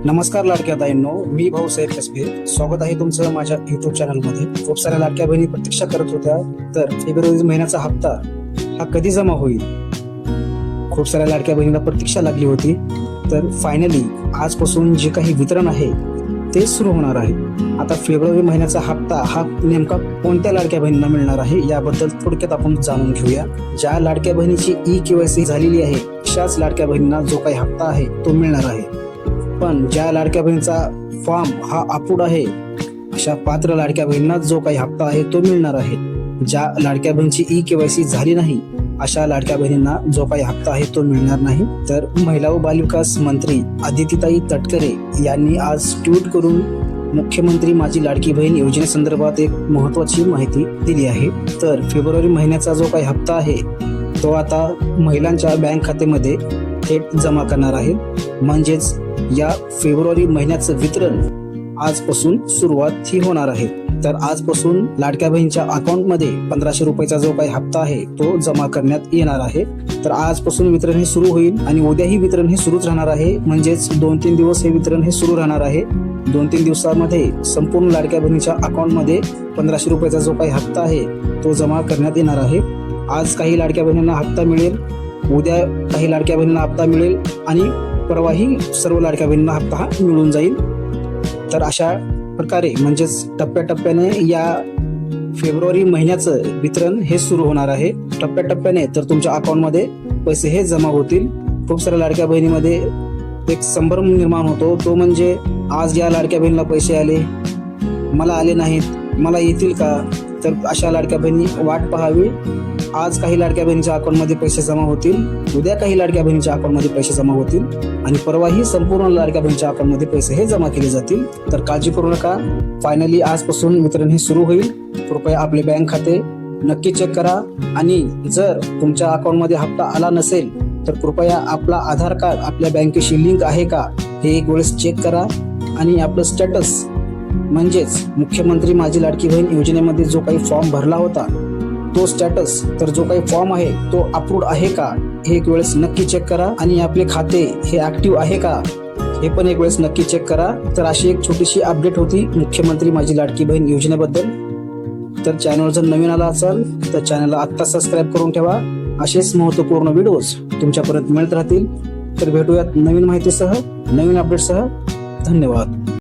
नमस्कार लाडक्या ताईंनो, मी भाऊसाहेब कसबे. स्वागत आहे तुमचं माझ्या युट्यूब चॅनलमध्ये. खूप साऱ्या लाडक्या बहिणी प्रतीक्षा करत होत्या तर फेब्रुवारी महिन्याचा हप्ता हा कधी जमा होईल. खूप साऱ्या लाडक्या बहिणीला प्रतीक्षा लागली होती. तर फायनली आजपासून जे काही वितरण आहे ते सुरू होणार आहे. आता फेब्रुवारी महिन्याचा हप्ता हा नेमका कोणत्या लाडक्या बहिणींना मिळणार आहे याबद्दल थोडक्यात आपण जाणून घेऊया. ज्या लाडक्या बहिणीची ई-केवायसी झालेली आहे अशाच लाडक्या बहिणींना जो काही हप्ता आहे तो मिळणार आहे. पण ज्या लाडक्या बहिणीचा फॉर्म हा अप्रूव्ड आहे अशा पात्र लाडक्या बहिणींना जो काही हप्ता आहे तो मिळणार आहे. ज्या लाडक्या बहिणीची ई-केवायसी झाली नाही अशा लाडक्या बहिणींना जो काही हप्ता आहे तो मिळणार नाही. तर महिला व बालविकास मंत्री आदितीताई तटकरे यांनी आज ट्विट करून मुख्यमंत्री माझी लाडकी बहीण योजनेसंदर्भात एक महत्त्वाची माहिती दिली आहे. तर फेब्रुवारी महिन्याचा जो काही हप्ता आहे तो आता महिलांच्या बँक खात्यामध्ये थेट जमा करणार आहे. म्हणजेच या फेब्रुवारी महिन्याचं वितरण आजपासून सुरुवात ही होणार आहे. तर आजपासून लाडक्या बहिणीच्या अकाउंटमध्ये 1500 रुपयाचा जो काही हप्ता आहे तो जमा करण्यात येणार आहे. तर आजपासून वितरण हे सुरू होईल आणि उद्याही वितरण हे सुरूच राहणार आहे. म्हणजेच 2-3 दिवस हे वितरण हे सुरू राहणार आहे. 2-3 दिवसामध्ये संपूर्ण लाडक्या बहिणीच्या अकाउंटमध्ये 1500 रुपयाचा जो काही हप्ता आहे तो जमा करण्यात येणार आहे. आज काही लाडक्या बहिणींना हप्ता मिळेल, उद्या काही लाडक्या बहिणींना हप्ता मिळेल आणि परवाही सर्व लाडक्या बहिणींना हप्ता हा मिळून जाईल. तर अशा प्रकारे म्हणजेच टप्प्याटप्प्याने या फेब्रुवारी महिन्याचं वितरण हे सुरू होणार आहे. टप्प्याटप्प्याने तर तुमच्या अकाउंटमध्ये पैसे हे जमा होतील. खूप साऱ्या लाडक्या बहिणीमध्ये एक संभ्रम निर्माण होतो, तो म्हणजे आज या लाडक्या बहिणीला पैसे आले, मला आले नाहीत, मला येतील का. तर अशा लाडक्या बहिणी वाट पाहावी. आज काही लाडक्या बहिणीच्या अकाउंटमध्ये पैसे जमा होतील, उद्या काही लाडक्या बहिणीच्या अकाउंटमध्ये पैसे जमा होतील आणि परवाही संपूर्ण लाडक्या बहिणीच्या अकाउंटमध्ये पैसे हे जमा केले जातील. तर काळजी करू नका. फायनली आजपासून वितरण हे सुरू होईल. कृपया आपले बँक खाते नक्की चेक करा आणि जर तुमच्या अकाउंटमध्ये हप्ता आला नसेल तर कृपया आपला आधार कार्ड आपल्या बँकेशी लिंक आहे का हे एक वेळेस चेक करा आणि आपलं स्टेटस म्हणजेच मुख्यमंत्री माझी लाडकी बहीण योजनेमध्ये जो काही फॉर्म भरला होता तो स्टेटस, तर जो काही फॉर्म आहे तो अप्रूव्ड आहे का हे एक वेळेस नक्की चेक करा आणि आपले खाते हे ऍक्टिव्ह आहे का हे पण एक वेळेस नक्की चेक करा. तर अशी एक छोटीशी अपडेट होती मुख्यमंत्री माझी लाडकी बहीण योजनेबद्दल. तर चॅनल जर नवीन आला असेल तर चॅनलला आत्ता सबस्क्राईब करून ठेवा. असेच महत्त्वपूर्ण व्हिडिओज तुमच्यापर्यंत मिळत राहतील. तर भेटूयात नवीन माहितीसह, नवीन अपडेटसह. धन्यवाद.